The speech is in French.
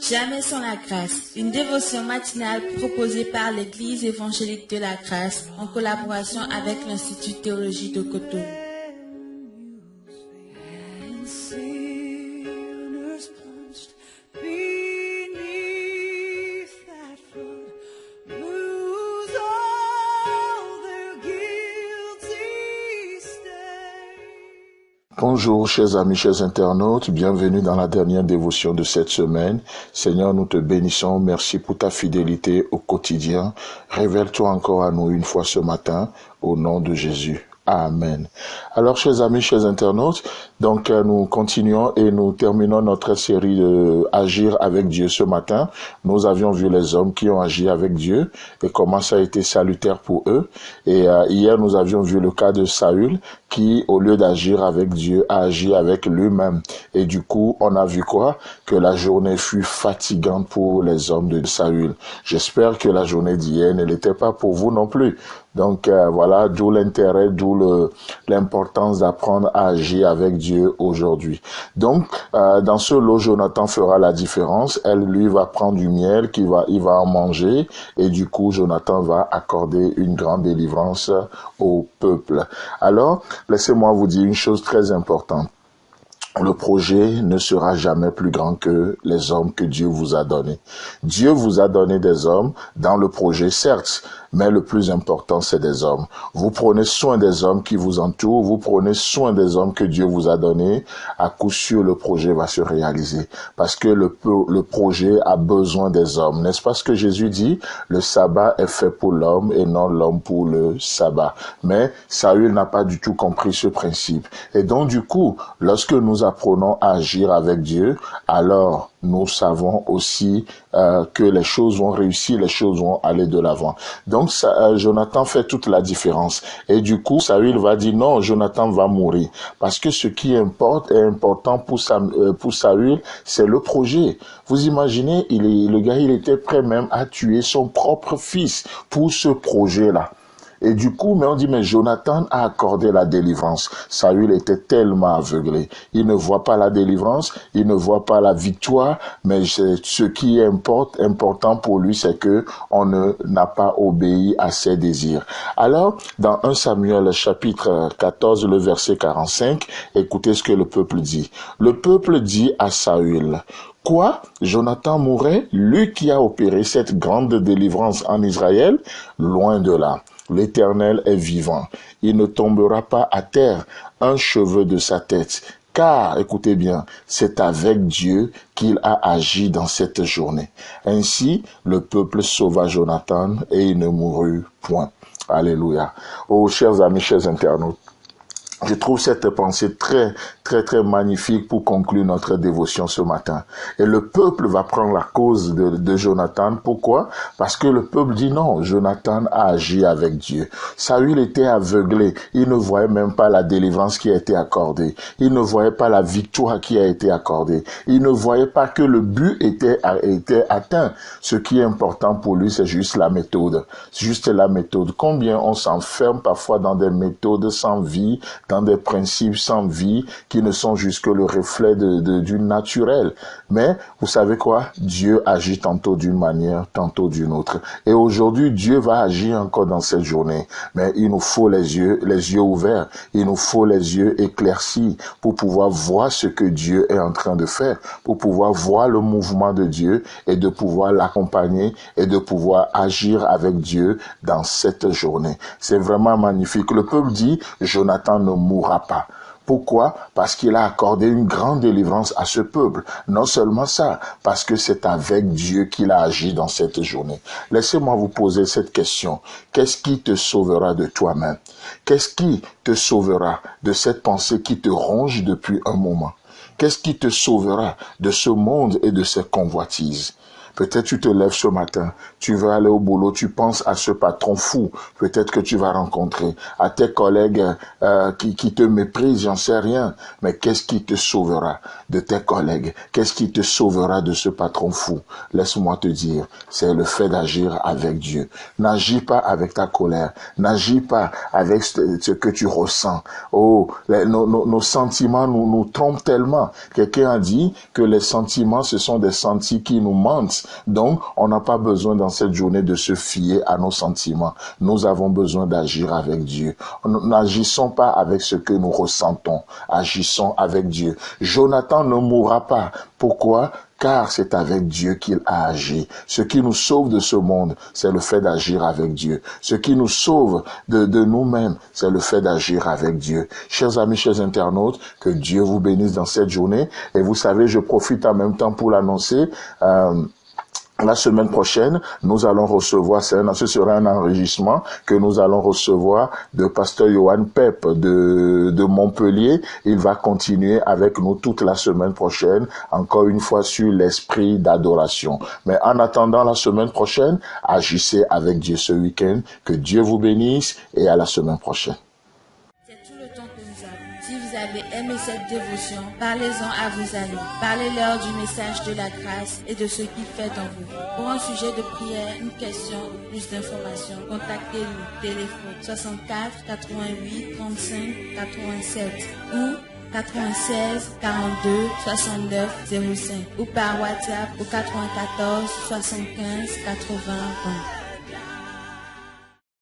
Jamais sans la grâce, une dévotion matinale proposée par l'Église évangélique de la grâce en collaboration avec l'Institut de théologie de Cotonou. Bonjour chers amis, chers internautes, bienvenue dans la dernière dévotion de cette semaine. Seigneur, nous te bénissons, merci pour ta fidélité au quotidien. Révèle-toi encore à nous une fois ce matin, au nom de Jésus. Amen. Alors, chers amis, chers internautes, donc nous continuons et nous terminons notre série de Agir avec Dieu ce matin. Nous avions vu les hommes qui ont agi avec Dieu et comment ça a été salutaire pour eux. Et hier, nous avions vu le cas de Saül qui, au lieu d'agir avec Dieu, a agi avec lui-même. Et du coup, on a vu quoi? Que la journée fut fatigante pour les hommes de Saül. J'espère que la journée d'hier ne l'était pas pour vous non plus. Donc voilà, d'où l'intérêt, d'où l'importance d'apprendre à agir avec Dieu aujourd'hui. Donc, dans ce lot, Jonathan fera la différence. Elle, lui, va prendre du miel, il va en manger. Et du coup, Jonathan va accorder une grande délivrance au peuple. Alors, laissez-moi vous dire une chose très importante. Le projet ne sera jamais plus grand que les hommes que Dieu vous a donnés. Dieu vous a donné des hommes dans le projet, certes, mais le plus important, c'est des hommes. Vous prenez soin des hommes qui vous entourent, vous prenez soin des hommes que Dieu vous a donnés, à coup sûr, le projet va se réaliser. Parce que le projet a besoin des hommes. N'est-ce pas ce que Jésus dit? Le sabbat est fait pour l'homme et non l'homme pour le sabbat. Mais Saül n'a pas du tout compris ce principe. Et donc, du coup, lorsque nous apprenons à agir avec Dieu, alors nous savons aussi que les choses vont réussir, les choses vont aller de l'avant. Donc Jonathan fait toute la différence. Et du coup, Saül va dire non, Jonathan va mourir. Parce que ce qui importe est important pour Saül, c'est le projet. Vous imaginez, le gars, il était prêt même à tuer son propre fils pour ce projet-là. Et du coup, mais on dit, mais Jonathan a accordé la délivrance. Saül était tellement aveuglé. Il ne voit pas la délivrance, il ne voit pas la victoire, mais ce qui est important pour lui, c'est que on n'a pas obéi à ses désirs. Alors, dans 1 Samuel chapitre 14, le verset 45, écoutez ce que le peuple dit. Le peuple dit à Saül, quoi? Jonathan mourrait, lui qui a opéré cette grande délivrance en Israël? Loin de là. L'Éternel est vivant. Il ne tombera pas à terre un cheveu de sa tête. Car, écoutez bien, c'est avec Dieu qu'il a agi dans cette journée. Ainsi, le peuple sauva Jonathan et il ne mourut point. Alléluia. Oh, chers amis, chers internautes, je trouve cette pensée très magnifique pour conclure notre dévotion ce matin. Et le peuple va prendre la cause de Jonathan. Pourquoi? Parce que le peuple dit non, Jonathan a agi avec Dieu. Saül était aveuglé. Il ne voyait même pas la délivrance qui a été accordée. Il ne voyait pas la victoire qui a été accordée. Il ne voyait pas que le but était atteint. Ce qui est important pour lui, c'est juste la méthode. Juste la méthode. Combien on s'enferme parfois dans des méthodes sans vie, dans des principes sans vie qui ne sont juste que le reflet du naturel. Mais vous savez quoi? Dieu agit tantôt d'une manière, tantôt d'une autre. Et aujourd'hui, Dieu va agir encore dans cette journée. Mais il nous faut les yeux ouverts. Il nous faut les yeux éclaircis pour pouvoir voir ce que Dieu est en train de faire, pour pouvoir voir le mouvement de Dieu et de pouvoir l'accompagner et de pouvoir agir avec Dieu dans cette journée. C'est vraiment magnifique. Le peuple dit, Jonathan ne mourra pas. Pourquoi? Parce qu'il a accordé une grande délivrance à ce peuple. Non seulement ça, parce que c'est avec Dieu qu'il a agi dans cette journée. Laissez-moi vous poser cette question. Qu'est-ce qui te sauvera de toi-même? Qu'est-ce qui te sauvera de cette pensée qui te ronge depuis un moment? Qu'est-ce qui te sauvera de ce monde et de ses convoitises? Peut-être tu te lèves ce matin, tu veux aller au boulot, tu penses à ce patron fou, peut-être que tu vas rencontrer, à tes collègues qui te méprisent, j'en sais rien. Mais qu'est-ce qui te sauvera de tes collègues? Qu'est-ce qui te sauvera de ce patron fou? Laisse-moi te dire, c'est le fait d'agir avec Dieu. N'agis pas avec ta colère, n'agis pas avec ce que tu ressens. Oh, nos sentiments nous trompent tellement. Quelqu'un a dit que les sentiments, ce sont des sentis qui nous mentent. Donc, on n'a pas besoin dans cette journée de se fier à nos sentiments. Nous avons besoin d'agir avec Dieu. N'agissons pas avec ce que nous ressentons. Agissons avec Dieu. Jonathan ne mourra pas. Pourquoi? Car c'est avec Dieu qu'il a agi. Ce qui nous sauve de ce monde, c'est le fait d'agir avec Dieu. Ce qui nous sauve de nous-mêmes, c'est le fait d'agir avec Dieu. Chers amis, chers internautes, que Dieu vous bénisse dans cette journée. Et vous savez, je profite en même temps pour l'annoncer. La semaine prochaine, nous allons recevoir, ce sera un enregistrement que nous allons recevoir de pasteur Johan Pep de Montpellier. Il va continuer avec nous toute la semaine prochaine, encore une fois sur l'esprit d'adoration. Mais en attendant la semaine prochaine, agissez avec Dieu ce week-end. Que Dieu vous bénisse et à la semaine prochaine. Si vous avez aimé cette dévotion, parlez-en à vos amis. Parlez-leur du message de la grâce et de ce qu'il fait dans vous. Pour un sujet de prière, une question ou plus d'informations, contactez-nous. Téléphone 64 88 35 87 ou 96 42 69 05 ou par WhatsApp au 94 75 80 20.